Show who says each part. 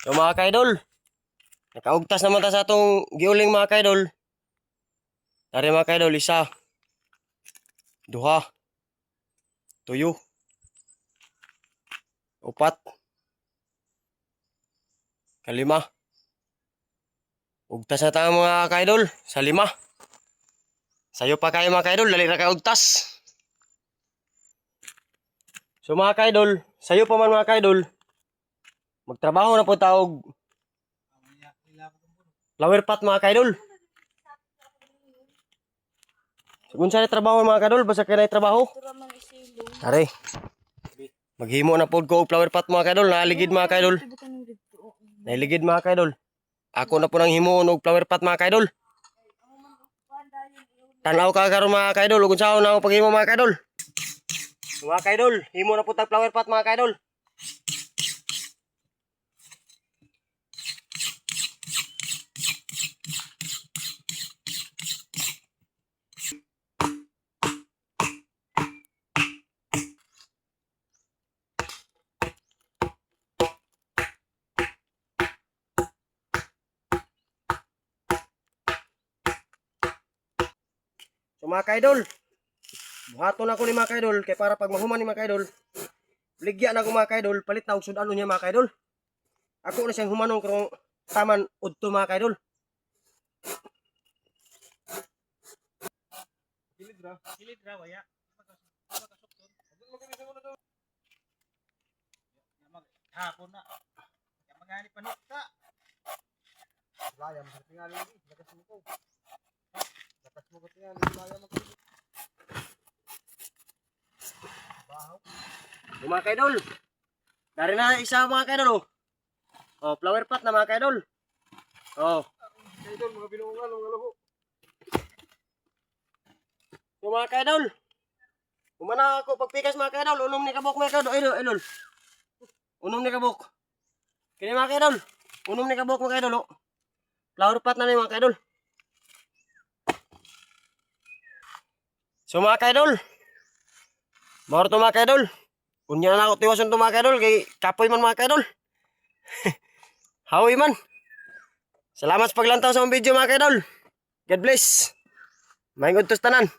Speaker 1: So mga kaidol, nakaugtas naman ta sa atong giuling mga kaidol. Dari mga kaidol, isa, duha, tuyo, upat, kalima. Ugtas na tayo mga kaidol, sa lima. Sayo pa kayo mga kaidol, dali na kaugtas. So mga kaidol, sayo pa man mga kaidol, magtrabaho na po taog flower pot mga kaidol. Kung saan trabaho mga kaidol, basta kaya na trabaho. Tari, maghimo na po ko og flower pot mga kaidol, naligid mga kaidol. Naligid mga kaidol. Ako na po nang himuon og flower pot mga kaidol. Tanaw ka karon mga kaidol, kung saan na ako paghimo mga kaidol. Mga kaidol, himo na po tag flower pot mga kaidol. So mga kaidol, buhaton ako ni mga kaidol, kay para pag mahuman ni mga kaidol, ligya na ko mga kaidol, palit na og sudano niya mga kaidol. Ako na siyang humanong karong taman udto mga kaidol.
Speaker 2: Kilid ra waya. Hapon na. Yang magani panit ka. Layam sa tingali ni, lakas mo ko. Lakas mo ko tingali, layam mo. Bahaw.
Speaker 1: So mga kaidol, dari na isa mga kaidol. Oh, flower pot na mga kaidol. Oh.
Speaker 2: Kaidol mga binungal mga labo.
Speaker 1: So mga kaidol, umana ako pagpikas mga kaidol, unom ni kabok mga kaidol, idol. Unom ni kabok. Kini mga kaidol, unom ni kabok mga kaidol. Oh. Flower pot na ni mga kaidol. So mga kaidol, maro to mga kaidol. Unya na ako tiwason to mga kaidol, kay kapoy man mga kaidol. Hawi man. Salamat sa paglantaw sa mga video mga kaidol. God bless. Maingod tos tanan.